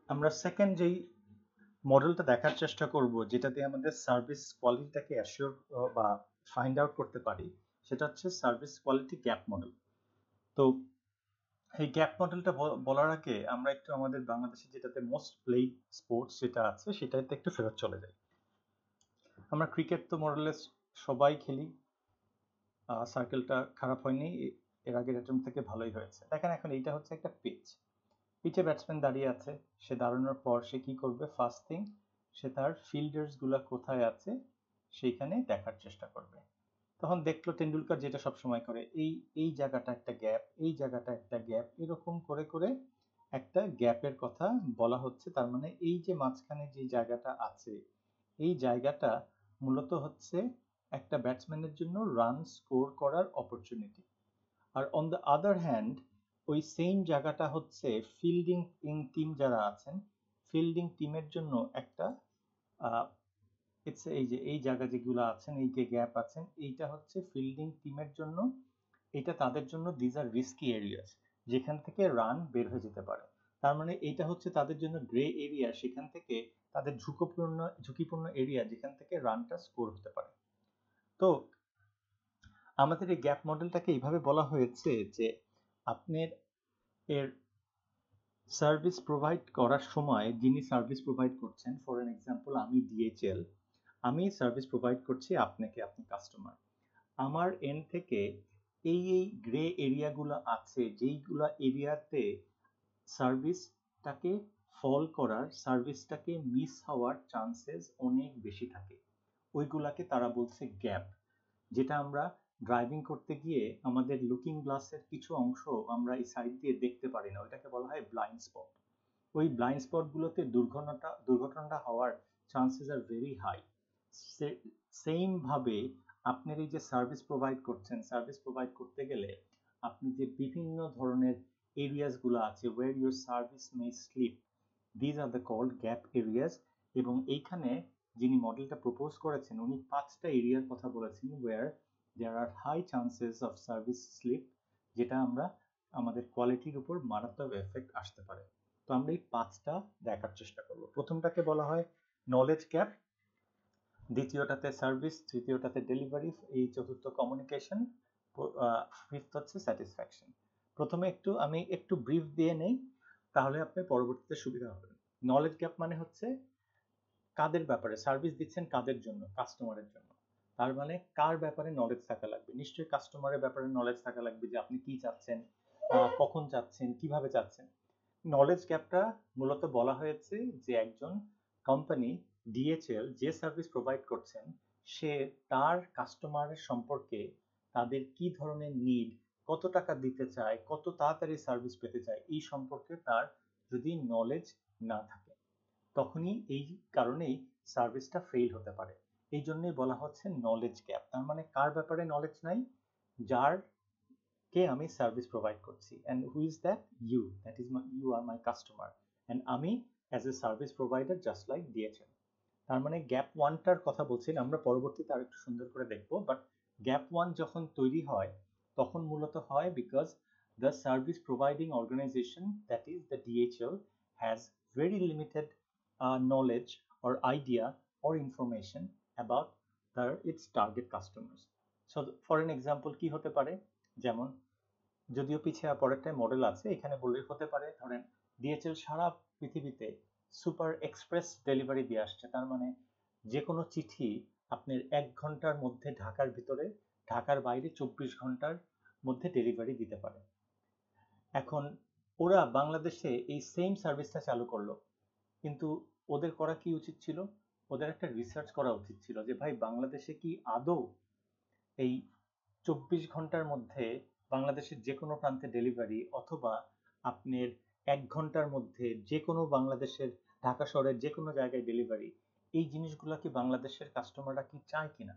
আমরা সেকেন্ড যেই মডেলটা দেখার চেষ্টা করব যেটাতে আমাদের সার্ভিস কোয়ালিটিটাকে অ্যাসিওর বা ফাইন্ড আউট করতে পারি, সেটা হচ্ছে সার্ভিস কোয়ালিটি গ্যাপ মডেল। তো এই গ্যাপ মডেলটা বলার আগে আমরা একটু আমাদের বাংলাদেশে যেটাতে মোস্ট প্লেইড স্পোর্টস যেটা আছে সেটাতে একটু ফেরত চলে যাই। আমরা ক্রিকেট তো মডেলের সবাই খেলি, সার্কেলটা খারাপ হয়নি, এর আগের অ্যাটেম্প থেকে ভালোই হয়েছে। দেখেন এখন এইটা হচ্ছে একটা পিচ, পিচে ব্যাটসম্যান দাঁড়িয়ে আছে, সে দাঁড়ানোর পর সে কি করবে, ফার্স্ট থিং সে তার ফিল্ডার্স গুলা কোথায় আছে সেইখানে দেখার চেষ্টা করবে। তখন দেখলো টেন্ডুলকার যেটা সবসময় করে, এই এই জায়গাটা একটা গ্যাপ, এই জায়গাটা একটা গ্যাপ, এরকম করে করে একটা গ্যাপের কথা বলা হচ্ছে। তার মানে এই যে মাঝখানে যে জায়গাটা আছে, এই জায়গাটা মূলত হচ্ছে একটা ব্যাটসম্যানের জন্য রান স্কোর করার অপরচুনিটি। আর অন দ্য আদার হ্যান্ড ওই সেম জায়গাটা হচ্ছে ফিল্ডিং টিম যারা আছেন, ফিল্ডিং টিমের জন্য একটা এই যে এই জায়গা যেগুলো আছেন, এই যে গ্যাপ আছেন, এইটা হচ্ছে ফিল্ডিং টিমের জন্য, এটা তাদের জন্য দিজ আর রিস্কি এরিয়াস, যেখান থেকে রান বের হয়ে যেতে পারে। তার মানে এইটা হচ্ছে তাদের জন্য গ্রে এরিয়া, সেখান থেকে তাদের ঝুঁকিপূর্ণ এরিয়া যেখান থেকে রানটা স্কোর হতে পারে। তো আমাদের এই গ্যাপ মডেলটাকে এইভাবে বলা হয়েছে যে আপনার এর সার্ভিস প্রোভাইড করার সময় যিনি সার্ভিস প্রোভাইড করছেন, ফর এন এক্সাম্পল আমি ডিএইচএল, আমি সার্ভিস প্রোভাইড করছি আপনাকে, আপনি কাস্টমার। আমার এন্ড থেকে এই এই গ্রে এরিয়াগুলো আছে, যেইগুলা এরিয়াতে সার্ভিসটাকে ফল করার, সার্ভিসটাকে মিস হওয়ার চান্সেস অনেক বেশি থাকে, ওইগুলাকে তারা বলছে গ্যাপ। যেটা আমরা ড্রাইভিং করতে গিয়ে আমাদের লুকিং গ্লাসের কিছু অংশ আমরা এই সাইড দিয়ে দেখতে পারি না, ওইটাকে বলা হয় ব্লাইন্ড স্পট। ওই ব্লাইন্ড স্পটগুলোতে দুর্ঘটনাটা হওয়ার chances are very high. Same ভাবে আপনার এই যে সার্ভিস প্রোভাইড করছেন, সার্ভিস প্রোভাইড করতে গেলে আপনি যে বিভিন্ন ধরনের এরিয়াস গুলো আছে, where your service may slip, these are the called gap areas. এবং এইখানে যিনি মডেলটা প্রপোজ করেছেন উনি 5টা এরিয়ার কথা বলেছেন where there are high chances of service slip, যেটা আমরা আমাদের কোয়ালিটির উপর মারাত্মক এফেক্ট আসতে পারে। তো আমরা এই 5টা দেখার চেষ্টা করব। প্রথমটাকে বলা হয় নলেজ গ্যাপ, দ্বিতীয়টাতে সার্ভিস, তৃতীয়টাতে ডেলিভারি, এই চতুর্থ কমিউনিকেশন, ফিফথ হচ্ছে স্যাটিসফ্যাকশন। প্রথমে আমি একটু ব্রিফ দিয়ে নেই, তাহলে আপনার পরবর্তীতে সুবিধা হবে। নলেজ গ্যাপ মানে হচ্ছে কাদের ব্যাপারে সার্ভিস দিচ্ছেন, কাদের জন্য, কাস্টমারের জন্য। তার মানে কার ব্যাপারে নলেজ থাকা লাগবে, নিশ্চয়ই কাস্টমারের ব্যাপারে নলেজ থাকা লাগবে যে আপনি কি চাচ্ছেন, কখন চাচ্ছেন, কিভাবে চাচ্ছেন। নলেজ গ্যাপটা মূলত বলা হয়েছে যে একজন কোম্পানি ডিএচএল যে সার্ভিস প্রোভাইড করছেন, সে তার কাস্টমারের সম্পর্কে, তাদের কি ধরনের নিড, কত টাকা দিতে চায়, কত তাড়াতাড়ি সার্ভিস পেতে চায়, এই সম্পর্কে তার যদি নলেজ না থাকে, তখনই এই কারণেই সার্ভিসটা ফেল হতে পারে। এই জন্যই বলা হচ্ছে নলেজ গ্যাপ। তার মানে কার ব্যাপারে নলেজ নাই, যার কে আমি সার্ভিস প্রোভাইড করছি, and who is that, you, that is my, you are my customer, and আমি as a service provider just like দিয়েছেন। তার মানে গ্যাপ ওয়ানটার কথা বলছি, আমরা পরবর্তীতে আর একটু সুন্দর করে দেখবো। বাট গ্যাপ ওয়ান যখন তৈরি হয় তখন মূলত হয় because the service providing organization, that is the DHL, has very limited knowledge or idea or information about its target customers. So for an example কি হতে পারে, যেমন যদিও পিছিয়ে পরেরটায় মডেল আছে, এখানে বললে হতে পারে ধরেন ডিএচএল সারা পৃথিবীতে সুপার এক্সপ্রেস ডেলিভারি দিয়ে আসছে। তার মানে যে কোনো চিঠি আপনার 1 ঘন্টার মধ্যে ঢাকার ভিতরে, ঢাকার বাইরে 24 ঘন্টার মধ্যে ডেলিভারি দিতে পারে। এখন ওরা বাংলাদেশে এই সেম সার্ভিসটা চালু করলো, কিন্তু ওদের করা কি উচিত ছিল, ওদের একটা রিসার্চ করা উচিত ছিল যে ভাই বাংলাদেশে কি আদৌ এই 24 ঘন্টার মধ্যে বাংলাদেশের যে কোনো প্রান্তে ডেলিভারি, অথবা আপনার 1 ঘন্টার মধ্যে যে কোনো বাংলাদেশের ঢাকা শহরের যে কোনো জায়গায় ডেলিভারি, এই জিনিসগুলো কি বাংলাদেশের কাস্টমাররা কি চায় কিনা।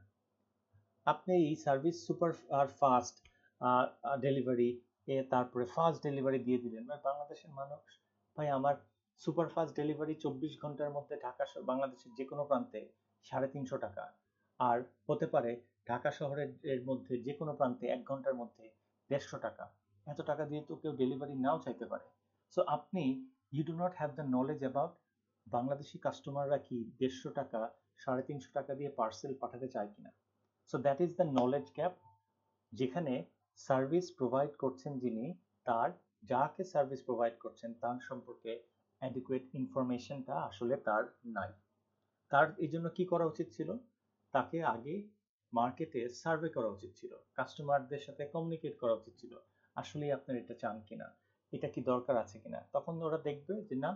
আপনি এই সার্ভিস সুপার আর ফাস্ট ডেলিভারি, তারপরে ফাস্ট ডেলিভারি দিয়ে দিলেন, ভাই বাংলাদেশের মানুষ, ভাই আমার সুপার ফাস্ট ডেলিভারি 24 ঘন্টার মধ্যে ঢাকা বাংলাদেশের যে কোনো প্রান্তে 350 টাকা, আর হতে পারে ঢাকা শহরের এর মধ্যে যে কোনো প্রান্তে 1 ঘন্টার মধ্যে 150 টাকা। এত টাকা দিয়ে তো কেউ ডেলিভারি নাও চাইতে পারে। সো আপনি you do not have the knowledge about Bangladeshi কাস্টমাররা কি 150 টাকা 350 টাকা দিয়ে পার্সেল পাঠাতে চায় কিনা। So that is the knowledge gap, যেখানে সার্ভিস প্রোভাইড করছেন যিনি, তার যাকে সার্ভিস প্রোভাইড করছেন তার সম্পর্কে অ্যাডিকুয়েট ইনফরমেশনটা আসলে তার নাই। তার এই জন্য কি করা উচিত ছিল, তাকে আগে মার্কেটে সার্ভে করা উচিত ছিল, কাস্টমারদের সাথে কমিউনিকেট করা উচিত ছিল, আসলে আপনার এটা চান কিনা, এটা কি দরকার আছে কিনা। তখন ওরা দেখবে যে না,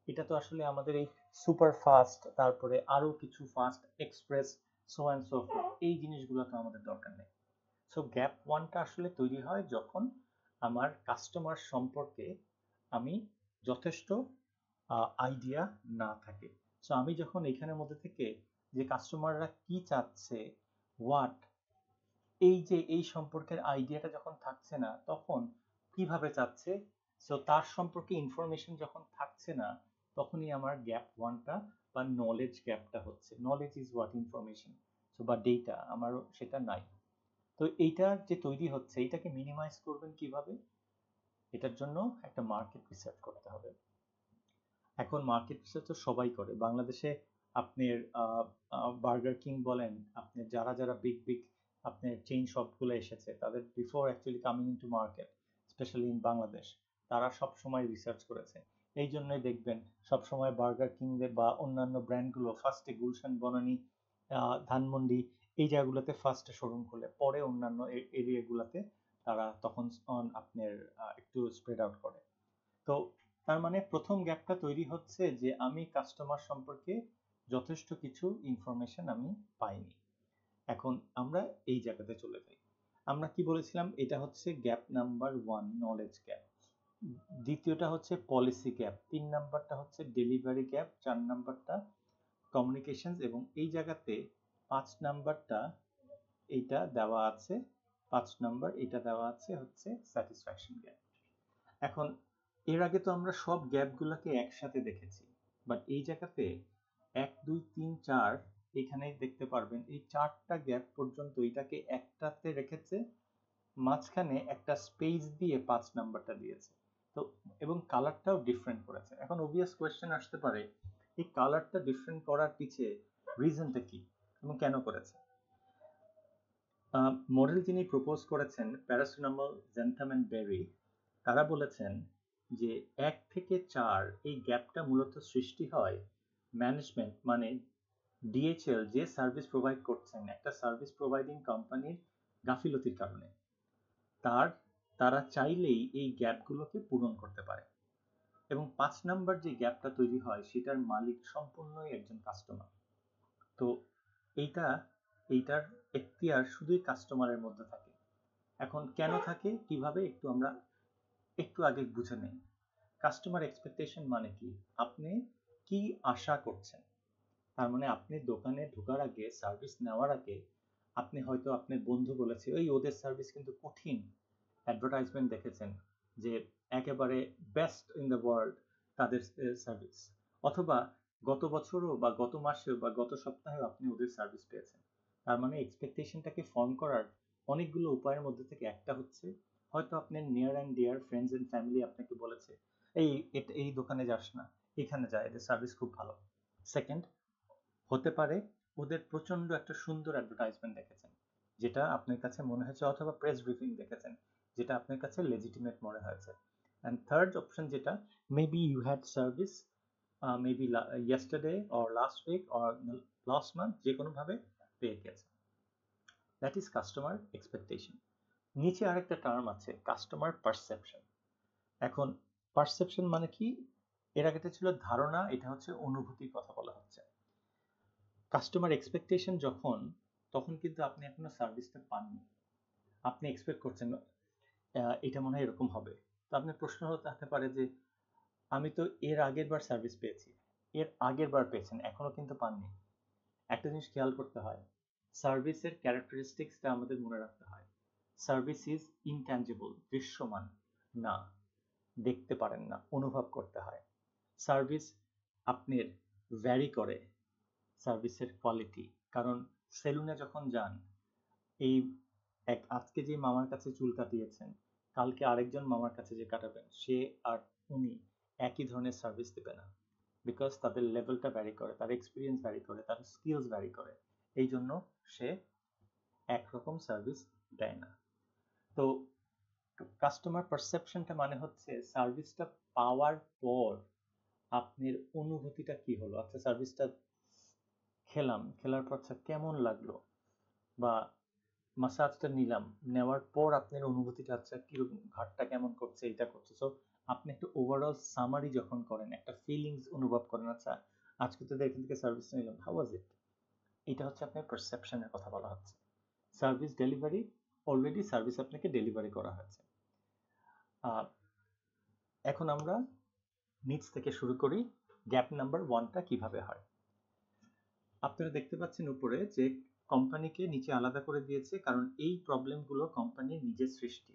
এটা তো আসলে আমাদের এই সুপার ফাস্ট, তারপরে আরো কিছু fast express, so and so fourth, এই জিনিসগুলো তো আমাদের দরকার নেই। সো গ্যাপ ওয়ানটা আসলে তৈরি হয় যখন আমার কাস্টমার সম্পর্কে আমি যথেষ্ট আইডিয়া না থাকে। সো আমি যখন এখানের মধ্যে থেকে যে কাস্টমাররা কি চাচ্ছে, হোয়াট, এই যে এই সম্পর্কের আইডিয়াটা যখন থাকছে না, তখন কিভাবে চাচ্ছে, সো তার সম্পর্কে ইনফরমেশন যখন থাকছে না, তখনই আমার গ্যাপ ওয়ানটা বা নলেজ গ্যাপটা হচ্ছে। Knowledge is what information, so বা ডেটা আমার সেটা নাই। তো এইটার যে তৈরি হচ্ছে, এইটাকে মিনিমাইজ করবেন কিভাবে, এটার জন্য একটা মার্কেট রিসার্চ করতে হবে। এখন মার্কেট রিসার্চ তো সবাই করে বাংলাদেশে। আপনার বার্গার কিং বলেন, আপনি যারা যারা বিগ বিগ আপনার চেইন শপগুলো এসেছে, তাদের before actually coming into market, specially in Bangladesh, তারা সব সময় রিসার্চ করেছে। এই জন্যই দেখবেন সব সময় বার্গার কিং বা অন্যান্য ব্র্যান্ডগুলো ফার্স্টে গুলশান, বনানী, ধানমন্ডি, এই জায়গাগুলোতে ফার্স্টে শোরুম খুলে, পরে অন্যান্য এরিয়াগুলোতে তারা তখন আপনার একটু স্প্রেড আউট করে। তো তার মানে প্রথম গ্যাপটা তৈরি হচ্ছে যে আমি কাস্টমার সম্পর্কে যথেষ্ট কিছু ইনফরমেশন আমি পাইনি। এখন আমরা এই জায়গাতে চলে যাই। আমরা কি বলেছিলাম, এটা হচ্ছে gap number one, knowledge gap. দ্বিতীয়টা হচ্ছে পলিসি গ্যাপ, 3 নাম্বারটা হচ্ছে ডেলিভারি গ্যাপ, 4 নাম্বারটা কমিউনিকেশনস, এবং এই জায়গাতে 5 নাম্বারটা এইটা দেওয়া আছে, 5 নাম্বার এটা দেওয়া আছে হচ্ছে স্যাটিসফ্যাকশন গ্যাপ। এখন এর আগে তো আমরা সব গ্যাপগুলোকে একসাথে দেখেছি, বাট এই জায়গাতে 1 2 3 4 এখানে দেখতে পারবেন এই 4টা গ্যাপ পর্যন্ত এটাকে একটাতে রেখেছে, মাঝখানে একটা স্পেস দিয়ে 5 নাম্বারটা দিয়েছে। তো এবং কালারটাও ডিফারেন্ট করেছে। এখন অবভিয়াস কোয়েশ্চেন আসতে পারে, এই কালারটা ডিফারেন্ট করার পিছে রিজনটা কি এবং কেন করেছে। মডেল যিনি প্রপোজ করেছেন, প্যারাসিটামল, জ্যান্থাম এন্ড বেরি, তারা বলেছেন যে 1 থেকে 4 এই গ্যাপটা মূলত সৃষ্টি হয় ম্যানেজমেন্ট মানে ডিএইচএল যে সার্ভিস প্রোভাইড করছেন, একটা সার্ভিস প্রোভাইডিং কোম্পানির গাফিলতির কারণে। তারা চাইলেই এই গ্যাপগুলোকে পূরণ করতে পারে, এবং 5 নাম্বার যে গ্যাপটা তৈরি হয় সেটার মালিক সম্পূর্ণই একজন কাস্টমার। তো এইটা এইটার এখতিয়ার শুধুই কাস্টমারের মধ্যে থাকে। এখন কেন থাকে, কিভাবে, আমরা একটু আগে বুঝে নেই। কাস্টমার এক্সপেকটেশন মানে কি, আপনি কি আশা করছেন। তার মানে আপনি দোকানে ঢোকার আগে, সার্ভিস নেওয়ার আগে, আপনি হয়তো আপনার বন্ধু বলেছে ওই ওদের সার্ভিস কিন্তু কঠিন, অ্যাডভার্টাইজমেন্ট দেখেছেন যে একেবারে বেস্ট ইন দ্য ওয়ার্ল্ড তাদের সার্ভিস, অথবা গত বছরও বা গত মাসেও বা গত সপ্তাহেও আপনি ওদের সার্ভিস পেয়েছেন। তার মানে এক্সপেকটেশনটাকে ফর্ম করার অনেকগুলো উপায়ের মধ্যে থেকে একটা হচ্ছে, হয়তো আপনার near and dear friends and family আপনাকে বলেছে এই দোকানে যাস না, এখানে যা, এদের সার্ভিস খুব ভালো। সেকেন্ড হতে পারে ওদের প্রচন্ড একটা সুন্দর অ্যাডভার্টাইজমেন্ট দেখেছেন, যেটা আপনার কাছে মনে হয়েছে, অথবা প্রেস ব্রিফিং দেখেছেন যেটা আপনার কাছে লেজিটিমেট মনে হয়েছে। অ্যান্ড থার্ড অপশন যেটা, maybe you had service, maybe yesterday or last week or last month, যে কোনোভাবে পেয়ে গেছে। That is customer expectation. নিচে আরেকটা টার্ম আছে, কাস্টমার পারসেপশন। এখন পারসেপশন মানে কি, এর আগেটা ছিল ধারণা, এটা হচ্ছে অনুভূতির কথা বলা হচ্ছে। কাস্টমার এক্সপেকটেশন যখন, তখন কিন্তু আপনি এখনো সার্ভিসটা পাননি, আপনি এক্সপেক্ট করছেন এটা মনে হয় এরকম হবে। তো আপনার প্রশ্ন হতে পারে যে আমি তো এর আগের বার সার্ভিস পেয়েছি, এর আগের বার পেয়েছেন, এখনো কিন্তু পাননি। একটা জিনিস খেয়াল করতে হয়, সার্ভিসের ক্যারেক্টারিস্টিক্সটা আমাদের মনে রাখতে হয়। সার্ভিস ইজ ইনট্যাঞ্জিবল, দৃশ্যমান না, দেখতে পারেন না, অনুভব করতে হয়। সার্ভিস আপনার ভ্যারি করে, সার্ভিসের কোয়ালিটি। কারণ সেলুনে যখন যান, এই আজকে যে মামার কাছে চুল কাটিয়েছেন, কালকে আরেকজন মামার কাছে যে কাটাবেন, সে আর উনি একই ধরনের সার্ভিস দেবে না, বিকজ তাদের লেভেলটা ভ্যারি করে, তার এক্সপিরিয়েন্স ভ্যারি করে, তার স্কিলস ভ্যারি করে, এই জন্য সে একরকম সার্ভিস দেয় না। তো কাস্টমার পারসেপশনটা মানে হচ্ছে সার্ভিসটা পাওয়ার পর আপনার অনুভূতিটা কি হলো। আচ্ছা, সার্ভিসটা খেলার পর আচ্ছা কেমন লাগলো, বা মাসাজটা নিলাম, নেওয়ার পর আপনার অনুভূতিটা আচ্ছা কিরকম, ঘাটটা কেমন করছে, এটা করছে। সো আপনি একটা ওভারঅল সামারি যখন করেন, একটা ফিলিংস অনুভব করেন, আচ্ছা আজকে তো এখান থেকে সার্ভিস নিলাম, হাউ ওয়াজ ইট, এটা হচ্ছে আপনার পারসেপশনের কথা বলা হচ্ছে। সার্ভিস ডেলিভারি, অলরেডি সার্ভিস আপনাকে ডেলিভারি করা হয়েছে। এখন আমরা নিচ থেকে শুরু করি, গ্যাপ নাম্বার 1টা কিভাবে হয়। আপনারা দেখতে পাচ্ছেন উপরে যে কোম্পানিকে নিচে আলাদা করে দিয়েছে, কারণ এই প্রবলেমগুলো কোম্পানির নিজের সৃষ্টি।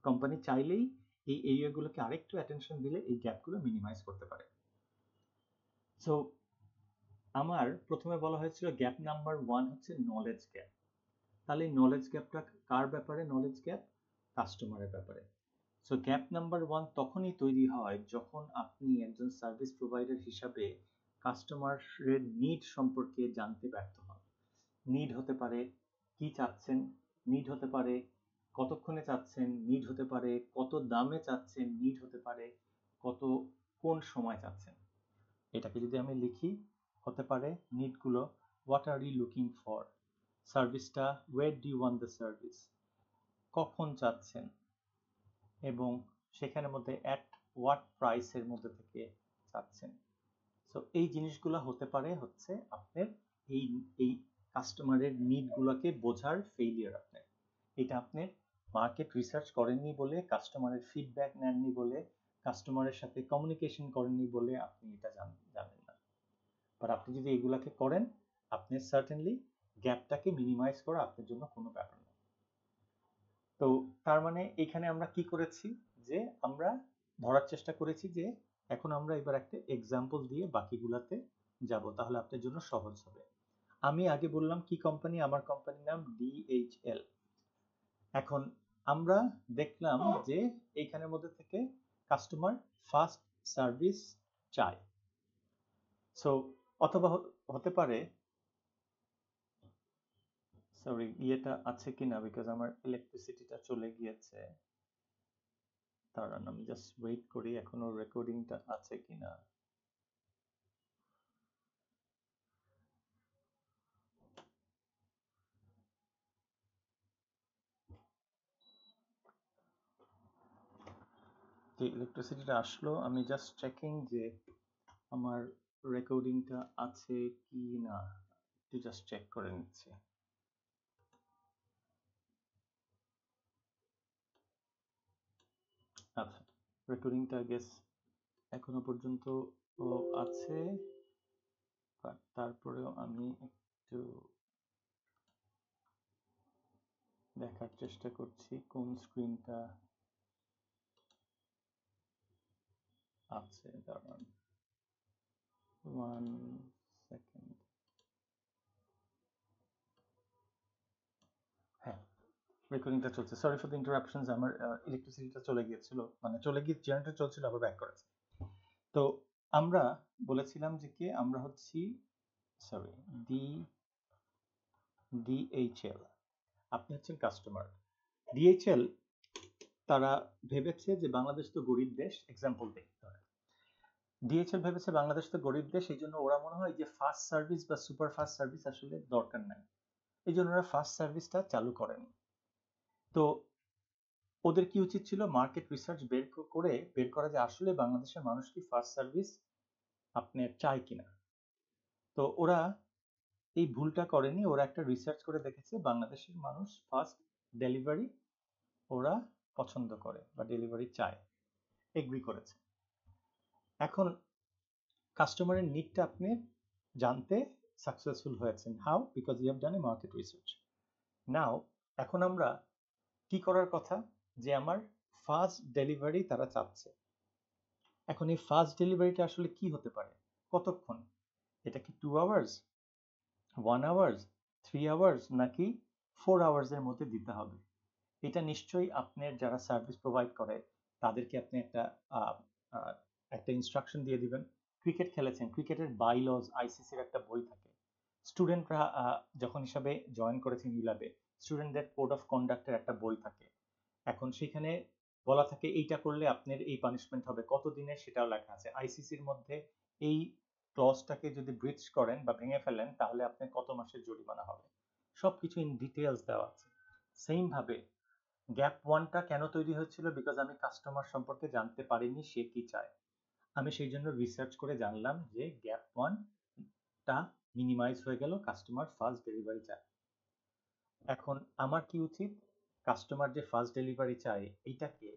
কোম্পানি চাইলেই এই এরিয়াগুলোকে আরেকটু অ্যাটেনশন দিলে এই গ্যাপগুলো মিনিমাইজ করতে পারে। সো আমার প্রথমে বলা হয়েছিল গ্যাপ নাম্বার 1 হচ্ছে নলেজ গ্যাপ। তাহলে এই নলেজ গ্যাপটা কার ব্যাপারে? নলেজ গ্যাপ কাস্টমারের ব্যাপারে। সো গ্যাপ নাম্বার 1 তখনই তৈরি হয় যখন আপনি একজন সার্ভিস প্রোভাইডার হিসাবে কাস্টমারের নিড সম্পর্কে জানতে ব্যর্থ হন। নিড হতে পারে কি চাচ্ছেন, নিড হতে পারে কতক্ষণে চাচ্ছেন, নিড হতে পারে কত দামে চাচ্ছেন, নিড হতে পারে কত কোন সময় চাচ্ছেন। এটাকে যদি আমি লিখি, হতে পারে নিডগুলো, what are you looking for, সার্ভিসটা, where do you want the service, কখন চাচ্ছেন, এবং সেখানের মধ্যে অ্যাট হোয়াট প্রাইসের মধ্যে থেকে চাচ্ছেন। সো এই জিনিসগুলো হতে পারে হচ্ছে আপনার এই এই কাস্টমারের নিডগুলোকে বোঝার ফেইলিয়ার আপনার। এটা আপনি মার্কেট রিসার্চ করেননি বলে, কাস্টমারের ফিডব্যাক নেননি বলে, কাস্টমারের সাথে কমিউনিকেশন করেননি বলে আপনি এটা জানেন না। বাট আপনি যদি এগুলাকে করেন, আপনি সার্টেনলি গ্যাপটাকে মিনিমাইজ করা আপনার জন্য কোনো ব্যাপার না। তো তার মানে এখানে আমরা কি করেছি, যে আমরা ধরার চেষ্টা করেছি যে এখন আমরা এবার একটা এক্সাম্পল দিয়ে বাকিগুলাতে যাব, তাহলে আপনার জন্য সহজ হবে। আমি আগে বললাম কি কোম্পানি, আমার কোম্পানির নাম DHL। এখন আমরা দেখলাম যে এইখানের মধ্যে থেকে কাস্টমার ফাস্ট সার্ভিস চায়। সো অথবা হতে পারে, সরি ইয়েটা আছে কিনা, বিকজ আমার ইলেকট্রিসিটিটা চলে গিয়েছে, দাঁড়ান আমি জাস্ট ওয়েট করি এখনো রেকর্ডিংটা আছে কিনা। যে ইলেকট্রিসিটিটা আসলো, আমি জাস্ট চেকিং যে আমার রেকর্ডিংটা আছে কি না, একটু জাস্ট চেক করে নিচ্ছি। আচ্ছা, রেকর্ডিংটা গেস এখনো পর্যন্ত আছে, তারপরেও আমি একটু দেখার চেষ্টা করছি কোন স্ক্রিনটা আছে। দাঁড়ান 1 সেকেন্ড। হ্যাঁ, রেকর্ডিংটা চলছে। Sorry for the interruptions. আমার ইলেকট্রিসিটিটা চলে গিয়েছিল, মানে চলে গিয়ে জেনারেটর চলছিল, আবার ব্যাক করেছে। তো আমরা বলেছিলাম যে কি আমরা হচ্ছি, সরি, DHL, আপনি হচ্ছেন কাস্টমার। DHL তারা ভেবেছে যে বাংলাদেশ তো গরিব দেশ, এক্সাম্পল দিই, DHL ভেবেছে বাংলাদেশ তো গরিব দেশ, এই জন্য ওরা মনে হয় যে ফাস্ট সার্ভিস বা সুপার ফাস্ট সার্ভিস আসলে দরকার নাই, এই জন্য ওরা ফাস্ট সার্ভিসটা চালু করেনি। তো ওদের কি উচিত ছিল, মার্কেট রিসার্চ বের করা যে আসলে বাংলাদেশের মানুষ কি ফাস্ট সার্ভিস আপনার চায় কিনা। তো ওরা এই ভুলটা করেনি, ওরা একটা রিসার্চ করে দেখেছে বাংলাদেশের মানুষ ফাস্ট ডেলিভারি ওরা পছন্দ করে বা ডেলিভারি চায়, এগ্রি করেছে। এখন কাস্টমারের নিডটা আপনি জানতে সাকসেসফুল হয়েছেন, how, because you have done a market research. Now এখন আমরা কি করার কথা, যে আমার ফাস্ট ডেলিভারি তারা চাচ্ছে। এখন এই ফাস্ট ডেলিভারিটা আসলে কি হতে পারে, কতক্ষণ, এটা কি 2 আওয়ার্স, 1 আওয়ার্স, 3 আওয়ার্স, নাকি 4 আওয়ার্সের মধ্যে দিতে হবে। এটা নিশ্চয়ই আপনার যারা সার্ভিস প্রোভাইড করে তাদেরকে আপনি একটা ইনস্ট্রাকশন দিয়ে দিবেন। ক্রিকেট খেলেছেন, ক্রিকেটের বাইলজ আইসিসির একটা বই থাকে। স্টুডেন্টরা যখন হিসাবে জয়েন করেছেন ইউল্যাবে, স্টুডেন্টদের কোড অফ কন্ডাক্টের একটা বই থাকে। এখন সেখানে বলা থাকে এইটা করলে আপনার এই পানিশমেন্ট হবে, কত দিনের সেটাও লেখা আছে। আইসিসির মধ্যে এই ক্লজটাকে যদি ব্রিচ করেন বা ভেঙে ফেলেন তাহলে আপনার কত মাসের জরিমানা হবে, সবকিছু ইন ডিটেলস দেওয়া আছে। সেম ভাবে গ্যাপ ওয়ানটা কেন তৈরি হয়েছিল, বিকজ আমি কাস্টমার সম্পর্কে জানতে পারিনি সে কি চায়। আমি সেই জন্য রিসার্চ করে জানলাম যে গ্যাপ ওয়ানটা মিনিমাইজ হয়ে গেল, কাস্টমার ফার্স্ট ডেলিভারি চায়। এখন আমার কি উচিত, কাস্টমার যে ফার্স্ট ডেলিভারি চায় এইটাকে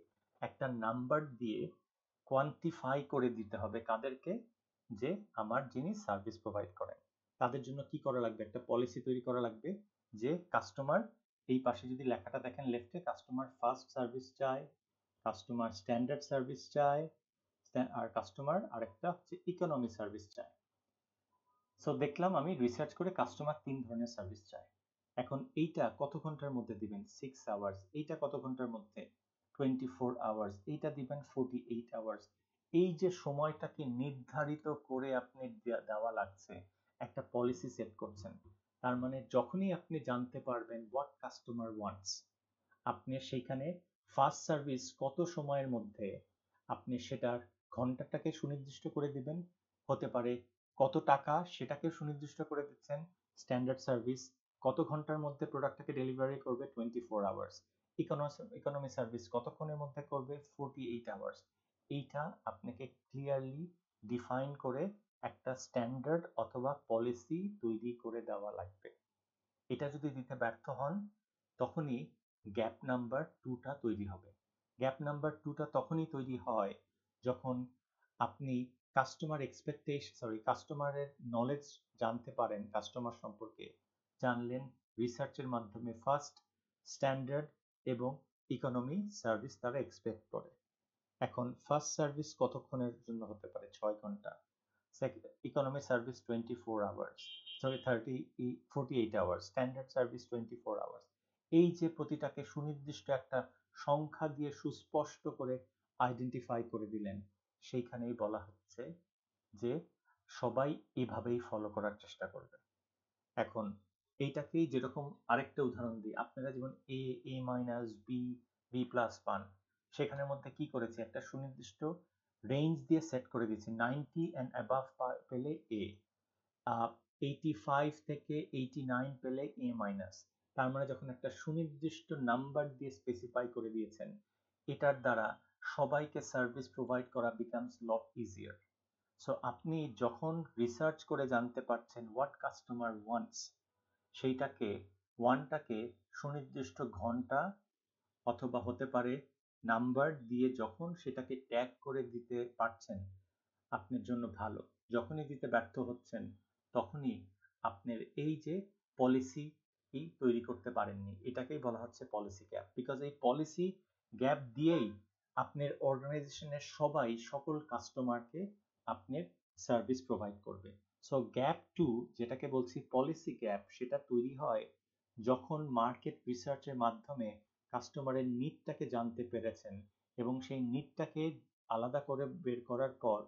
একটা নাম্বার দিয়ে কোয়ান্টিফাই করে দিতে হবে কাদেরকে, যে আমার যিনি সার্ভিস প্রোভাইড করেন তাদের জন্য কি করা লাগবে, একটা পলিসি তৈরি করা লাগবে যে কাস্টমার, এই পাশে যদি লেখাটা দেখেন লেফটে, কাস্টমার ফার্স্ট সার্ভিস চায়, কাস্টমার স্ট্যান্ডার্ড সার্ভিস চায়, আর কাস্টমার আরেকটা হচ্ছে ইকোনমি সার্ভিস চায়। সো দেখলাম আমি রিসার্চ করে কাস্টমার 3 ধরনের সার্ভিস চায়। এখন এইটা কত ঘন্টার মধ্যে দিবেন, 6 আওয়ার্স, এইটা কত ঘন্টার মধ্যে, 24 আওয়ার্স, এইটা দিবেন 48 আওয়ার্স। এই যে সময়টাকে নির্ধারিত করে আপনি দেওয়া লাগছে, একটা পলিসি সেট করছেন। তার মানে যখনই আপনি জানতে পারবেন হোয়াট কাস্টমার ওয়ান্টস, আপনি সেইখানে ফার্স্ট সার্ভিস কত সময়ের মধ্যে আপনি সেটার ঘন্টাটাকে সুনির্দিষ্ট করে দিবেন, হতে পারে কত টাকা সেটাকে সুনির্দিষ্ট করে দিচ্ছেন। স্ট্যান্ডার্ড সার্ভিস কত ঘন্টার মধ্যে প্রোডাক্টটাকে ডেলিভারি করবে, 24 আওয়ার্স। ইকোনমি সার্ভিস কতক্ষণের মধ্যে করবে, 48 আওয়ার্স। এইটা আপনাকে ক্লিয়ারলি ডিফাইন করে একটা স্ট্যান্ডার্ড অথবা পলিসি তৈরি করে দেওয়া লাগবে। এটা যদি দিতে ব্যর্থ হন তখনই গ্যাপ নাম্বার টুটা তৈরি হবে। গ্যাপ নাম্বার টুটা তখনই তৈরি হয় যখন আপনি কাস্টমারের নলেজ জানতে পারেন, কাস্টমার সম্পর্কে জানলেন রিসার্চের মাধ্যমে, ফার্স্ট, স্ট্যান্ডার্ড এবং ইকোনমি সার্ভিস তারা এক্সপেক্ট করে। এখন ফার্স্ট সার্ভিস কতক্ষণের জন্য হতে পারে, 6 ঘন্টা। Economy service 24 hours, sorry 48 hours, standard service 24 hours. এই যে প্রতিটাকে সুনির্দিষ্ট একটা সংখ্যা দিয়ে সুস্পষ্ট করে আইডেন্টিফাই করে দিলেন, সেইখানেই বলা হচ্ছে যে সবাই এভাবেই ফলো করার চেষ্টা করবে। এখন এইটাকেই যেরকম আরেকটা উদাহরণ দিই, আপনারা যেমন এ মাইনাস বি, বি প্লাস পান, সেখানের মধ্যে কি করেছে, একটা সুনির্দিষ্ট রেঞ্জ দিয়ে সেট করে দিয়েছে। 90 অ্যান্ড অ্যাবাভ পেলে এ, 85 থেকে 89 পেলে এ মাইনাস। তার মানে যখন একটা সুনির্দিষ্ট নাম্বার দিয়ে স্পেসিফাই করে দিয়েছেন, এটার দ্বারা সবাইকে সার্ভিস প্রোভাইড করা বিকামস লট ইজিয়ার। সো আপনি যখন রিসার্চ করে জানতে পারছেন হোয়াট কাস্টমার ওয়ান্টস, সেইটাকে ওয়ানটাকে সুনির্দিষ্ট ঘন্টা অথবা হতে পারে নাম্বার দিয়ে যখন সেটাকে ট্যাগ করে দিতে পারছেন, আপনার জন্য ভালো। যখনই দিতে ব্যর্থ হচ্ছেন তখনই আপনার এই যে পলিসি তৈরি করতে পারেননি, এটাকেই বলা হচ্ছে পলিসি গ্যাপ। বিকজ এই পলিসি গ্যাপ দিয়েই আপনার অর্গানাইজেশনের সবাই সকল কাস্টমারকে আপনার সার্ভিস প্রোভাইড করবে। সো গ্যাপ টু, যেটাকে বলছি পলিসি গ্যাপ, সেটা তৈরি হয় যখন মার্কেট রিসার্চের মাধ্যমে কাস্টমারের নিডটাকে জানতে পেরেছেন এবং সেই নিডটাকে আলাদা করে বের করার পর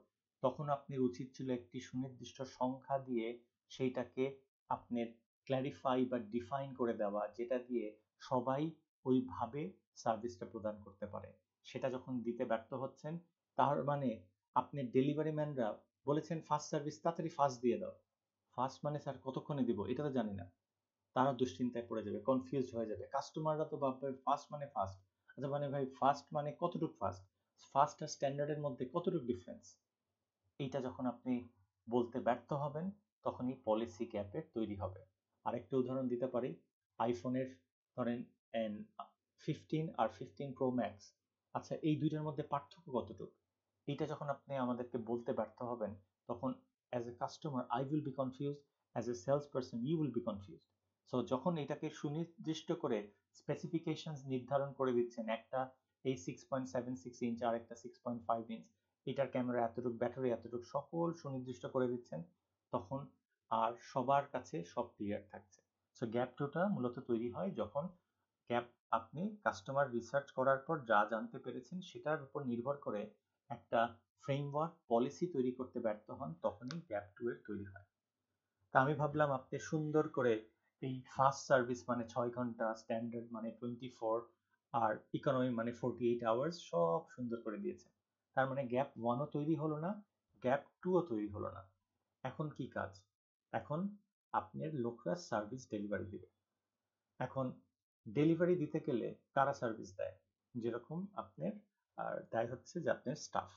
তখন আপনার উচিত ছিল একটি সুনির্দিষ্ট সংখ্যা দিয়ে সেইটাকে আপনার ক্ল্যারিফাই বা ডিফাইন করে দেওয়া, যেটা দিয়ে সবাই ওইভাবে সার্ভিসটা প্রদান করতে পারে। সেটা যখন দিতে ব্যর্থ হচ্ছেন, তার মানে আপনার ডেলিভারি ম্যানরা বলেছেন ফার্স্ট সার্ভিস তাড়াতাড়ি ফার্স্ট দিয়ে দাও। ফার্স্ট মানে স্যার কতক্ষণে দিব এটা তো জানি না। তারা দুশ্চিন্তায় পড়ে যাবে, কনফিউজ হয়ে যাবে। কাস্টমাররা তো ভাববে ফার্স্ট মানে ফার্স্ট, আচ্ছা মানে ভাই ফার্স্ট মানে কতটুকু ফার্স্ট, ফার্স্ট আর স্ট্যান্ডার্ডের মধ্যে কতটুকু ডিফারেন্স। এইটা যখন আপনি বলতে ব্যর্থ হবেন তখনই পলিসি গ্যাপের তৈরি হবে। আরেকটা উদাহরণ দিতে পারি, আইফোনের ধরেন এন 15 আর 15 প্রো ম্যাক্স, আচ্ছা এই দুইটার মধ্যে পার্থক্য কতটুকু, এইটা যখন আপনি আমাদেরকে বলতে ব্যর্থ হবেন তখন as a customer I will be confuse, as a sales person you will be confuse. So যখন এটাকে সুনির্দিষ্ট করে স্পেসিফিকেশন নির্ধারণ করে দিচ্ছেন, একটা এই 6.76 ইঞ্চ আর একটা 6.5 ইঞ্চ, এটার ক্যামেরা এতটুকু, ব্যাটারি এতটুকু, সকল সুনির্দিষ্ট করে দিচ্ছেন, তখন আর সবার কাছে সব ক্লিয়ার থাকছে। সো গ্যাপ টুটা মূলত তৈরি হয় যখন গ্যাপ আপনি কাস্টমার রিসার্চ করার পর যা জানতে পেরেছেন সেটার উপর নির্ভর করে একটা ফ্রেমওয়ার্ক পলিসি তৈরি করতে ব্যর্থ হন, তখনই গ্যাপ 2 এর তৈরি হয়। তা আমি ভাবলাম আপনি সুন্দর করে এই ফাস্ট সার্ভিস মানে 6 ঘন্টা, স্ট্যান্ডার্ড মানে 24, আর ইকোনমি মানে 48 আওয়ার্স, সব সুন্দর করে দিয়েছেন। তার মানে গ্যাপ 1ও তৈরি হলো না, গ্যাপ 2ও তৈরি হলো না। এখন কি কাজ? এখন আপনার লোকরা সার্ভিস ডেলিভারি দিবে। এখন ডেলিভারি দিতে গেলে কারা সার্ভিস দেয়? যেরকম আপনার দেয় হচ্ছে যে আপনার স্টাফ।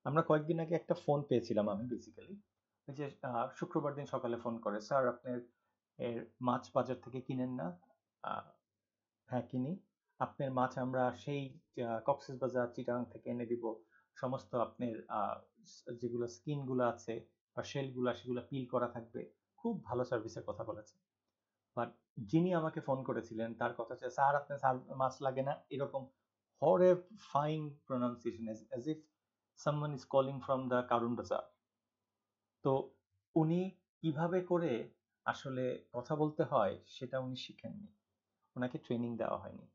আমরা কয়েকদিন আগে একটা ফোন পেয়েছিলাম, আমি বেসিক্যালি ওই যে শুক্রবার দিন সকালে ফোন করে, স্যার আপনার এর মাছ বাজার থেকে কিনেন না? আহ, হ্যাঁ কিনি। আপনার মাছ আমরা সেই কক্সবাজার চিটাগাং থেকে এনে দিব, সমস্ত আপনার যেগুলো স্কিন গুলো আছে বা শেল গুলা সেগুলো পিল করা থাকবে। খুব ভালো সার্ভিসের কথা বলেছে। বাট যিনি আমাকে ফোন করেছিলেন তার কথা হচ্ছে, স্যার আপনার মাছ লাগে না, এরকম হরে fine pronunciation, as if someone is calling from the Karwan Bazar. তো উনি কিভাবে করে আসলে কথা বলতে হয় সেটা উনি শিখেননি, ওনাকে ট্রেনিং দেওয়া হয়নি।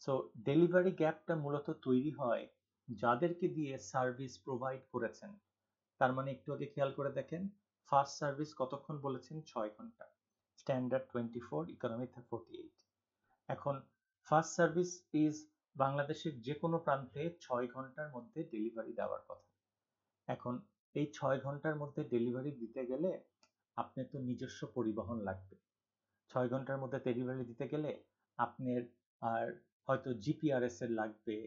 সো ডেলিভারি গ্যাপটা মূলত তৈরি হয় যাদেরকে দিয়ে সার্ভিস প্রোভাইড করেছেন। তার মানে একটু আগে খেয়াল করে দেখেন, ফার্স্ট সার্ভিস কতক্ষণ বলেছেন? 6 ঘন্টা, স্ট্যান্ডার্ড 24, ইকোনমি 48। এখন ফার্স্ট সার্ভিস ইজ বাংলাদেশের যে কোনো প্রান্তে 6 ঘন্টার মধ্যে ডেলিভারি দেওয়ার কথা। এখন এই 6 ঘন্টার মধ্যে ডেলিভারি দিতে গেলে আপনার তো নিজস্ব পরিবহন লাগবে। 6 ঘন্টার মধ্যে ডেলিভারি দিতে গেলে আপনার আর হয়তো জিপিআরএস এর লাগবে,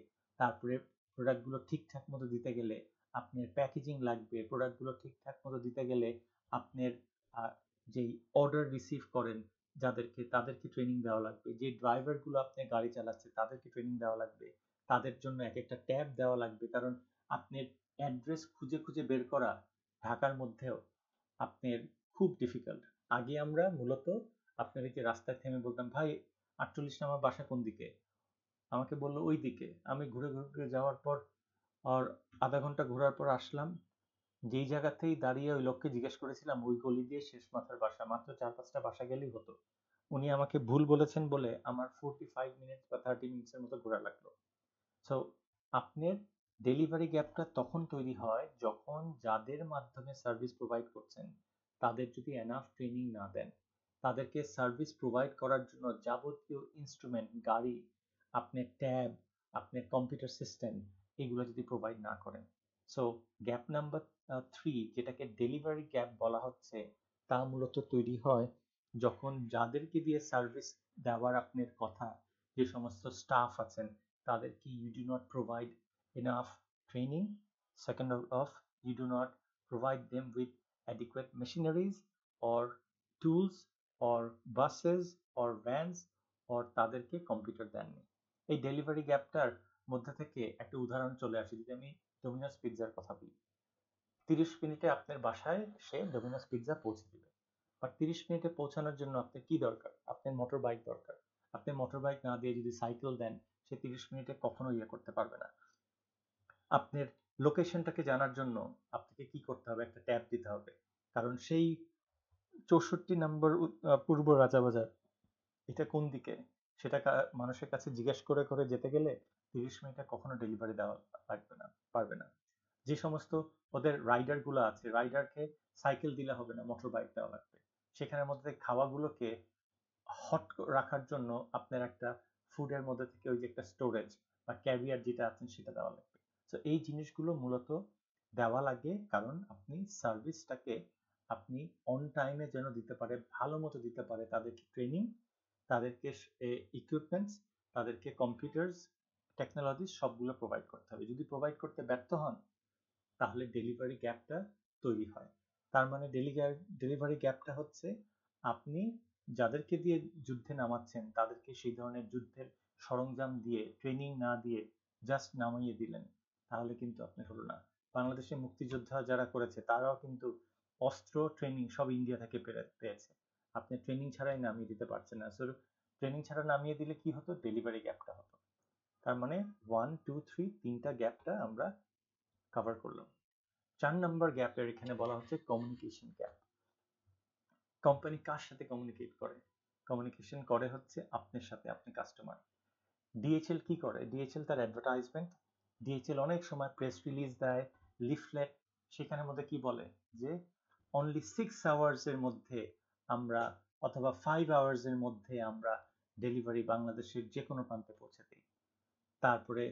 তারপরে প্রোডাক্টগুলো ঠিকঠাক মতো দিতে গেলে আপনার প্যাকেজিং লাগবে, প্রোডাক্টগুলো ঠিকঠাক মতো দিতে গেলে আপনার যেই অর্ডার রিসিভ করেন যাদেরকে, তাদেরকে ট্রেনিং দেওয়া লাগবে, যে ড্রাইভারগুলো আপনার গাড়ি চালাচ্ছে তাদেরকে ট্রেনিং দেওয়া লাগবে, তাদের জন্য এক একটা ট্যাব দেওয়া লাগবে, কারণ আপনার অ্যাড্রেস খুঁজে খুঁজে বের করা ঢাকার মধ্যেও আপনার খুব ডিফিকাল্ট। আগে আমরা মূলত আপনার এই যে রাস্তায় থেমে বলতাম, ভাই 48 নম্বর বাসা কোন দিকে? আমাকে বললো ওই দিকে। আমি ঘুরে ঘুরে যাওয়ার পর আর আধা ঘন্টা ঘোরার পর আসলাম, যেই জায়গাতেই দাঁড়িয়ে ওই লোককে জিজ্ঞেস করেছিলাম ওই গলি দিয়ে শেষ মাথার বাসা, মাত্র 4-5টা বাসা গেলেই হতো। উনি আমাকে ভুল বলেছেন বলে আমার 45 মিনিট বা 30 মিনিটের মতো ঘোরা লাগলো। সো আপনার ডেলিভারি গ্যাপটা তখন তৈরি হয় যখন যাদের মাধ্যমে সার্ভিস প্রোভাইড করছেন তাদের যদি এনাফ ট্রেনিং না দেন, তাদেরকে সার্ভিস প্রোভাইড করার জন্য যাবতীয় ইনস্ট্রুমেন্ট, গাড়ি, আপনার ট্যাব, আপনার কম্পিউটার সিস্টেম, এগুলো যদি প্রোভাইড না করেন। সো গ্যাপ নাম্বার 3, যেটাকে ডেলিভারি গ্যাপ বলা হচ্ছে, তা মূলত তৈরি হয় যখন যাদেরকে দিয়ে সার্ভিস দেওয়ার আপনার কথা, যে সমস্ত স্টাফ আছেন, তাদেরকে you do not provide enough training. Second of, you do not provide them with adequate machineries or tools or buses or vans, or তাদেরকে কম্পিউটার দেননি। এই ডেলিভারি গ্যাপটার মধ্যে থেকে একটা উদাহরণ চলে আসে, যদি আমি ডোমিনোস পিৎজার কথা বলি। 30 মিনিটে আপনার বাসায় সে ডোমিনোস পিৎজা পৌঁছে দিবে, বাট 30 মিনিটে পৌঁছানোর জন্য আপনার কি দরকার? আপনার মোটর বাইক দরকার। আপনি মোটর বাইক না দিয়ে যদি সাইকেল দেন, সে 30 মিনিটে কখনো ইয়ে করতে পারবে না। আপনার লোকেশনটাকে জানার জন্য আপনাকে কি করতে হবে? একটা ট্যাব দিতে হবে, কারণ সেই 64 নম্বর পূর্ব রাজাবাজার এটা কোন দিকে সেটা মানুষের কাছে জিজ্ঞেস করে করে যেতে গেলে 30 মিনিটে কখনো ডেলিভারি দেওয়া লাগবে না, পারবে না। যে সমস্ত ওদের রাইডার গুলো আছে, রাইডারকে সাইকেল দিলে হবে না, মোটর বাইক দেওয়া লাগবে। সেখানের মধ্যে খাওয়াগুলোকে হট রাখার জন্য আপনার একটা ফুডের মধ্যে থেকে ওই যে একটা স্টোরেজ বা ক্যাভিয়ার যেটা আছেন সেটা দেওয়া লাগবে। তো এই জিনিসগুলো মূলত দেওয়া লাগে কারণ আপনি সার্ভিসটাকে আপনি অন টাইমে যেন দিতে পারে, ভালো মতো দিতে পারে, তাদেরকে ট্রেনিং, তাদেরকে ইকুইপমেন্টস, তাদেরকে কম্পিউটার্স, টেকনোলজি সবগুলো প্রোভাইড করতে হবে। যদি প্রোভাইড করতে ব্যর্থ হন তাহলে ডেলিভারি গ্যাপটা তৈরি হয়। তার মানে ডেলিভারি গ্যাপটা হচ্ছে আপনি যাদেরকে দিয়ে যুদ্ধে নামাচ্ছেন তাদেরকে সেই ধরনের যুদ্ধের সরঞ্জাম দিয়ে ট্রেনিং না দিয়ে জাস্ট নামিয়ে দিলেন, তাহলে কিন্তু আপনি হলো না। বাংলাদেশে মুক্তিযোদ্ধা যারা করেছে তারাও কিন্তু অস্ত্র ট্রেনিং সব ইন্ডিয়া থেকে পেয়েছে। আপনি ট্রেনিং ছাড়াই নামিয়ে দিতে পারছেন না। সো ট্রেনিং ছাড়া নামিয়ে দিলে কি হতো? ডেলিভারি গ্যাপটা হতো। তার মানে 1, 2, 3 তিনটা গ্যাপটা আমরা কভার করলাম। 4 নম্বর গ্যাপের এখানে বলা হচ্ছে কমিউনিকেশন গ্যাপ। কোম্পানি কার সাথে কমিউনিকেট করে? কমিউনিকেশন করে হচ্ছে আপনার সাথে, আপনি কাস্টমার। ডিএচএল কি করে? ডিএচএল তার অ্যাডভার্টাইজমেন্ট ডিএইচএল অনেক সময় প্রেস রিলিজ দেয়, লিফলেট, সেখানের মধ্যে কি বলে যে অনলি 6 আওয়ার্স এর মধ্যে আমরা, অথবা 5 আওয়ার্স এর মধ্যে আমরা ডেলিভারি বাংলাদেশের যে কোনো প্রান্তে পৌঁছে দিই। তারপরে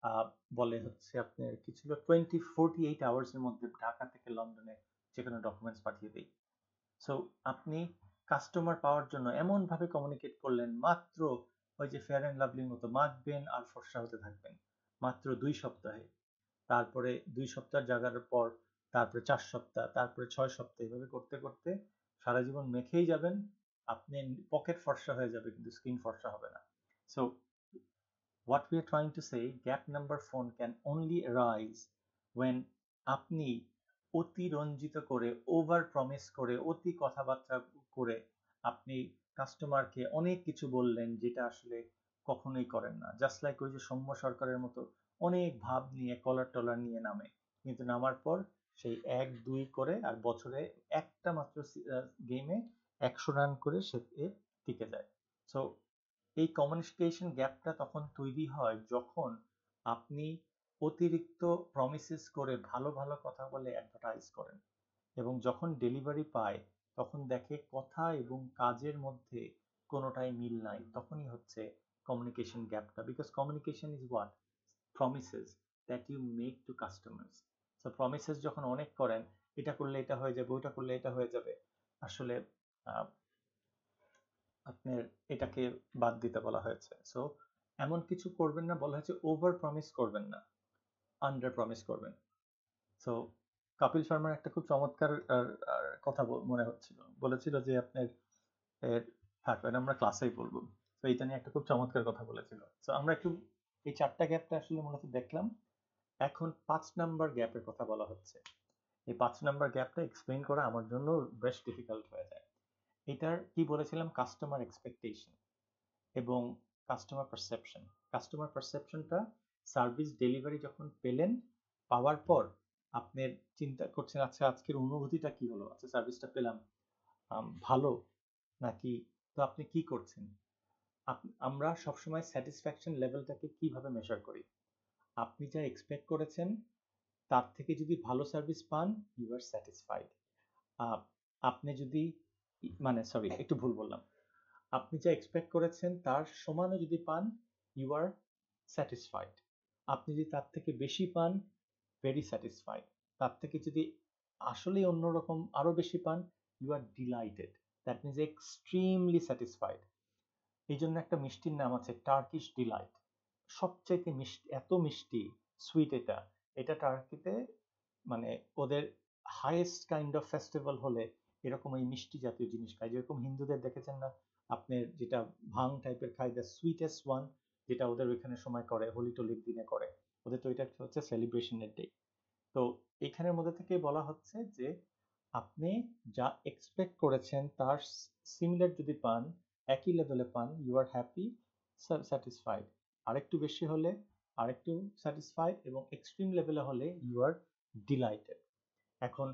আহ, বলে হচ্ছে আপনার কি ছিল 48 আওয়ার্স এর মধ্যে ঢাকা থেকে লন্ডনে যে কোনো ডকুমেন্টস পাঠিয়ে দিই। সো আপনি কাস্টমার পাওয়ার জন্য এমন ভাবে কমিউনিকেট করলেন, মাত্র ওই যে ফেয়ার অ্যান্ড লাভলির মতো মাখবেন আর ফর্সা হতে থাকবেন মাত্র 2 সপ্তাহে। তারপরে 2 সপ্তাহ জাগার পর তারপরে 4 সপ্তাহ, তারপরে 6 সপ্তাহ, এভাবে করতে করতে সারা জীবন মেখেই যাবেন। আপনি পকেট ফর্সা হয়ে যাবে কিন্তু স্কিন ফর্সা হবে না। So what we are trying to say, gap number phone can only arise when আপনি অতিরঞ্জিত করে, ওভার প্রমিস করে, অতি কথাবার্তা করে আপনি কাস্টমারকে অনেক কিছু বললেন যেটা আসলে কখনোই করেন না। জাস্ট লাইক ওই যে সৌম্য সরকারের মতো অনেক ভাব নিয়ে কলার টলার নিয়ে নামে, কিন্তু নামার পর সেই 1-2 করে আর বছরে একটা মাত্র গেমে 100 রান করে সে টিকে যায়। সো এই কমিউনিকেশন গ্যাপটা তখন তৈরি হয় যখন আপনি অতিরিক্ত প্রমিসেস করে ভালো ভালো কথা বলে অ্যাডভার্টাইজ করেন, এবং যখন ডেলিভারি পায় তখন দেখে কথা এবং কাজের মধ্যে কোনোটাই মিল নাই, তখনই হচ্ছে কমিউনিকেশন গ্যাপটা। Because communication is what, promises that you make to customers. So promises যখন অনেক করেন, এটা করলে এটা হয়ে যাবে, ওইটা করলে এটা হয়ে যাবে, আসলে আপনার এটাকে বাদ দিতে বলা হয়েছে। সো এমন কিছু করবেন না, বলা হয়েছে ওভার প্রমিস করবেন না, আন্ডার প্রমিস করবেন। সো কপিল শর্মার একটা খুব চমৎকার কথা মনে হচ্ছিল, বলেছিল যে আপনার থাকবে আমরা ক্লাসেই বলবো। তো এইটা নিয়ে একটা খুব চমৎকার কথা বলেছিল। সো আমরা একটু এই 4টা গ্যাপটা আসলে মূলত দেখলাম। এখন 5 নাম্বার গ্যাপের কথা বলা হচ্ছে। এই 5 নাম্বার গ্যাপটা এক্সপ্লেইন করা আমার জন্য বেশ ডিফিকাল্ট হয়ে যায়। এটার কি বলেছিলাম, কাস্টমার এক্সপেকটেশন এবং কাস্টমার পারসেপশন। কাস্টমার পারসেপশনটা সার্ভিস ডেলিভারি যখন পেলেন, পাওয়ার পর আপনি চিন্তা করছেন আচ্ছা আজকের অনুভূতিটা কি হলো, আচ্ছা সার্ভিসটা পেলাম ভালো নাকি, তো আপনি কি করছেন। আমরা সবসময় স্যাটিসফ্যাকশন লেভেলটাকে কিভাবে মেজার করি, আপনি যা এক্সপেক্ট করেছেন তার থেকে যদি ভালো সার্ভিস পান, ইউ আর স্যাটিসফাইড। আপনি যদি, মানে সরি একটু ভুল বললাম, আপনি যা এক্সপেক্ট করেছেন তার সমানও যদি পান, ইউ আর স্যাটিসফাইড। আপনি যদি তার থেকে বেশি পান, ভেরি স্যাটিসফাইড। তার থেকে যদি আসলেই অন্যরকম আরো বেশি পান, you are delighted. That means extremely satisfied. এই জন্য একটা মিষ্টির নাম আছে টার্কিশ ডিলাইট। সবচাইতে মিষ্টি, এত মিষ্টি, সুইট এটা। এটা টার্কিতে মানে ওদের হাইয়েস্ট কাইন্ড অফ ফেস্টিভ্যাল হলে এরকম এই মিষ্টি জাতীয় জিনিস খায়। যেরকম হিন্দুদের দেখেছেন না আপনার যেটা ভাং টাইপের খায়, দ্য সুইটেস্ট ওয়ান, যেটা ওদের ওইখানে সময় করে, হোলি টোলির দিনে করে। ওদের তো এটা হচ্ছে সেলিব্রেশনের ডে। তো এখানের মধ্যে থেকে বলা হচ্ছে যে আপনি যা এক্সপেক্ট করেছেন তার সিমিলার যদি পান, একই লেভেলে পান, ইউ আর হ্যাপি, স্যাটিসফাইড। আরেকটু বেশি হলে আরেকটু স্যাটিসফাইড, এবং এক্সট্রিম লেভেলে হলে ইউ আর ডিলাইটেড। এখন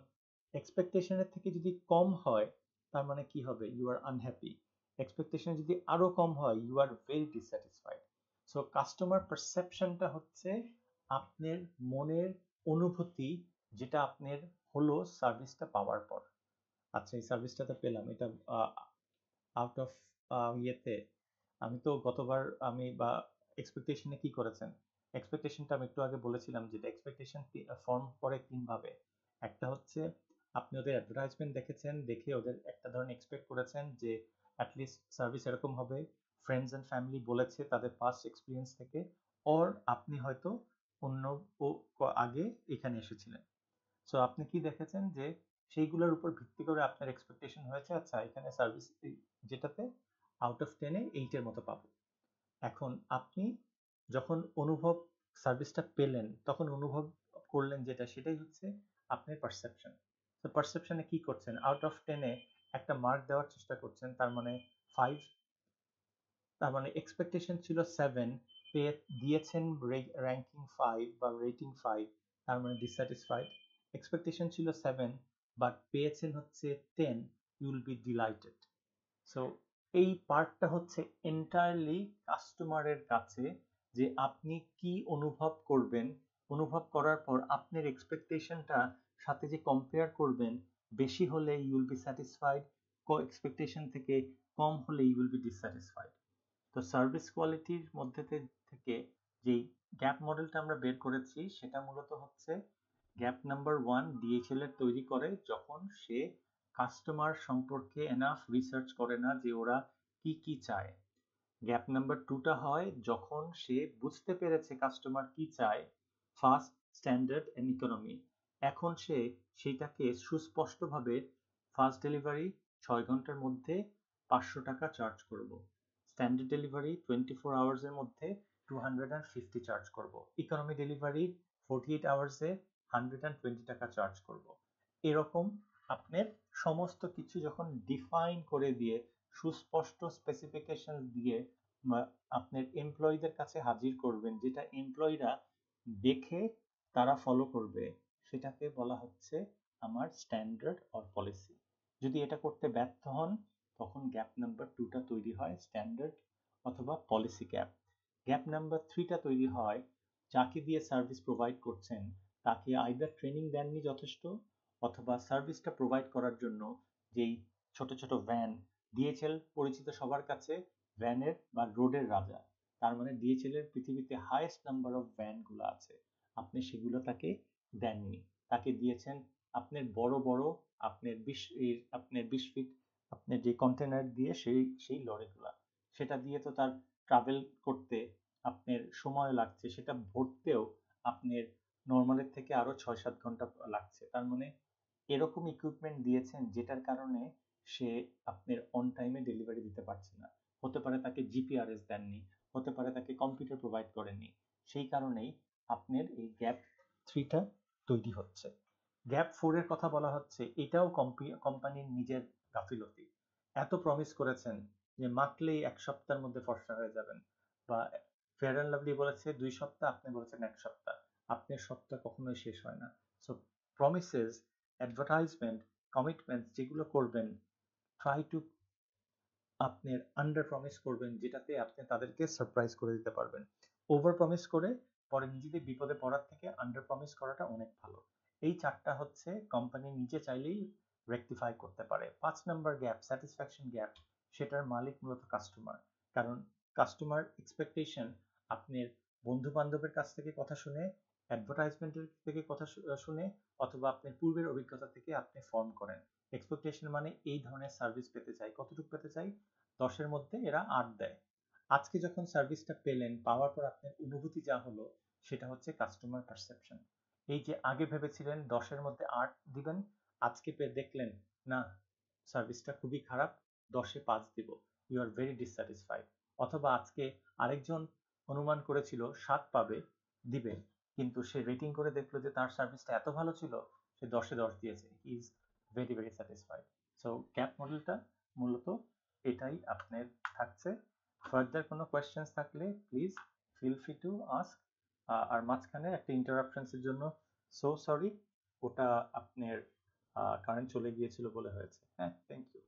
এক্সপেকটেশনের থেকে যদি কম হয় তার মানে কি হবে, ইউ আর আনহ্যাপি। এক্সপেকটেশন যদি আরো কম হয়, you are very dissatisfied. So customer পারসেপশনটা হচ্ছে আপনার মনের অনুভূতি, যেটা আপনার হলো সার্ভিসটা পাওয়ার পর। আচ্ছা এই সার্ভিসটা তো পেলাম, এটা আউট অফ ইয়েতে, আমি তো গতবার আমি বা এক্সপেকটেশনে কি করেছেন, এক্সপেকটেশনটা আমি একটু আগে বলেছিলাম যে এক্সপেকটেশন ফর্ম করে 3 ভাবে। একটা হচ্ছে আপনি ওদের অ্যাডভার্টাইজমেন্ট দেখেছেন, দেখে ওদের একটা ধরনের এক্সপেক্ট করেছেন যে অ্যাটলিস্ট সার্ভিস এরকম হবে, ফ্রেন্ডস এন্ড ফ্যামিলি বলেছে তাদের পাস্ট এক্সপিরিয়েন্স থেকে, অর আপনি হয়তো অন্য আগে এখানে এসেছিলেন। সো আপনি কি দেখেছেন যে সেইগুলোর উপর ভিত্তি করে আপনার এক্সপেকটেশন হয়েছে আচ্ছা এখানে সার্ভিস যেটাতে আউট অফ 10-এ 8-এর মতো পাবো। এখন আপনি যখন সার্ভিসটা পেলেন তখন অনুভব করলেন যেটা, সেটাই হচ্ছে আপনার পারসেপশন। তো পারসেপশনে কি করছেন, আউট অফ 10-এ একটা মার্ক দেওয়ার চেষ্টা করছেন, তার মানে 5, তার মানে এক্সপেকটেশন ছিল 7, পেয়ে দিয়েছেন র্যাঙ্কিং 5 বা রেটিং 5, তার মানে ডিসস্যাটিসফাইড। এক্সপেকটেশন ছিল 7 বাট পেয়েছেন হচ্ছে 10, you will be delighted. So এই পার্টটা হচ্ছে এন্টায়ারলি কাস্টমারের কাছে, যে আপনি কি অনুভব করবেন অনুভব করার পর আপনার এক্সপেকটেশনটা সাথে যে কম্পেয়ার করবেন, বেশি হলে you will be satisfied, expectation থেকে কম হলে ইউ উইল বি ডিসস্যাটিসফাইড। তো সার্ভিস কোয়ালিটির মধ্যে থেকে যেই গ্যাপ মডেলটা আমরা বের করেছি সেটা মূলত হচ্ছে গ্যাপ নাম্বার 1 ডিএইচএল এর তৈরি করে যখন সে কাস্টমার সম্পর্কে এনাফ রিসার্চ করে না যে ওরা কি কি চায়। গ্যাপ নাম্বার 2 টা হয় যখন সে বুঝতে পেরেছে কাস্টমার কি চায়, ফাস্ট, স্ট্যান্ডার্ড এন্ড ইকোনমি। এখন সে সেটাকে সুস্পষ্টভাবে ফাস্ট ডেলিভারি 6 ঘন্টার মধ্যে 500 টাকা চার্জ করব, স্ট্যান্ডার্ড ডেলিভারি 24 আওয়ার্সের মধ্যে 250 চার্জ করব, ইকোনমি ডেলিভারি 48 আওয়ার্সে 120 টাকা চার্জ করব। এরকম আপনার সমস্ত কিছু যখন ডিফাইন করে দিয়ে সুস্পষ্ট স্পেসিফিকেশন দিয়ে আপনার এমপ্লয়ীদের কাছে হাজির করবেন, যেটা এমপ্লয়ীরা দেখে তারা ফলো করবে, সেটাকে বলা হচ্ছে আমার স্ট্যান্ডার্ড অর পলিসি। যদি এটা করতে ব্যর্থ হন তখন গ্যাপ নাম্বার 2 টা তৈরি হয়, স্ট্যান্ডার্ড অথবা পলিসি গ্যাপ। গ্যাপ নাম্বার 3 টা তৈরি হয় যাকে দিয়ে সার্ভিস প্রোভাইড করছেন তাকে আইদার ট্রেনিং দেননি যথেষ্ট, অথবা সার্ভিসটা প্রোভাইড করার জন্য যেই ছোট ছোট ভ্যান, ডিএইচএল পরিচিত সবার কাছে ভ্যানের বা রোডের রাজা, তার মানে ডিএইচএল এর পৃথিবীতে হাইয়েস্ট নাম্বার অফ ভ্যান গুলো আছে, আপনি সেগুলো তাকে দেননি, তাকে দিয়েছেন আপনার বড় বড় আপনার 20 ফিট আপনার যে কন্টেনার দিয়ে সেই লরিগুলা, সেটা দিয়ে তো তার ট্রাভেল করতে আপনার সময় লাগছে, সেটা ভরতেও আপনার নর্মালের থেকে আরো 6-7 ঘন্টা লাগছে। তার মানে এরকম ইকুইপমেন্ট দিয়েছেন যেটার কারণে সে আপনার অন টাইমে ডেলিভারি দিতে পারছে না। হতে পারে তাকে জিপিআরএস দেননি, হতে পারে তাকে কম্পিউটার প্রোভাইড করেননি, সেই কারণেই আপনার এই গ্যাপ 3 টা তৈরি হচ্ছে। গ্যাপ 4 এর কথা বলা হচ্ছে, এটাও কোম্পানির নিজের গাফিলতি। এত প্রমিস করেছেন যে মাখলেই 1 সপ্তাহের মধ্যে ফর্সা হয়ে যাবেন, বা ফেয়ার অ্যান্ড লাভলি বলেছে 2 সপ্তাহ, আপনি বলেছেন 1 সপ্তাহ, আপনার সপ্তাহ কখনোই শেষ হয় না। সো প্রমিসেস, অ্যাডভার্টাইজমেন্ট, কমিটমেন্টস যেগুলো করবেন, ট্রাই টু আপনার আন্ডার প্রমিস করবেন, যেটাতে আপনি তাদেরকে সারপ্রাইজ করে দিতে পারবেন। ওভার প্রমিস করে পরে নিজেদের বিপদে পড়ার থেকে আন্ডার প্রমিস করাটা অনেক ভালো। এই 4টা হচ্ছে কোম্পানি নিজে চাইলেই রেকটিফাই করতে পারে। 5 নাম্বার গ্যাপ, স্যাটিসফ্যাকশন গ্যাপ, সেটার মালিক মূলত কাস্টমার। কারণ কাস্টমার এক্সপেকটেশন আপনার বন্ধু বান্ধবের কাছ থেকে কথা শুনে, অ্যাডভার্টাইজমেন্টের থেকে কথা শুনে, অথবা আপনার পূর্বের অভিজ্ঞতা থেকে আপনি ফর্ম করেন। এক্সপেকটেশন মানে এই ধরনের সার্ভিস পেতে চাই, কতটুকু পেতে চাই, 10-এর মধ্যে এরা 8 দেয়। আজকে যখন সার্ভিসটা পেলেন, পাওয়ার পর আপনার অনুভূতি যা হলো সেটা হচ্ছে কাস্টমার পারসেপশন। এই যে আগে ভেবেছিলেন 10-এর মধ্যে 8 দিবেন, আজকে দেখলেন না, সার্ভিসটা খুবই খারাপ, 10-এ 5 দিব, ইউ আর ভেরি ডিসস্যাটিসফাইড। অথবা আজকে আরেকজন অনুমান করেছিল 7 পাবে, দিবে, কিন্তু সে রেটিং করে দেখলো যে তার সার্ভিসটা এত ভালো ছিল, সে 10-এ 10 দিয়েছে, he is very very satisfied. So gap মডেলটা মূলত এটাই আপনার থাকছে। ফার্দার কোনো কোয়েশ্চেন্স থাকলে please feel free to ask. আর মাঝখানে একটা ইন্টারাপশনসের জন্য সো সরি, ওটা আপনার কারেন্ট চলে গিয়েছিল বলে হয়েছে। হ্যাঁ, থ্যাংক ইউ।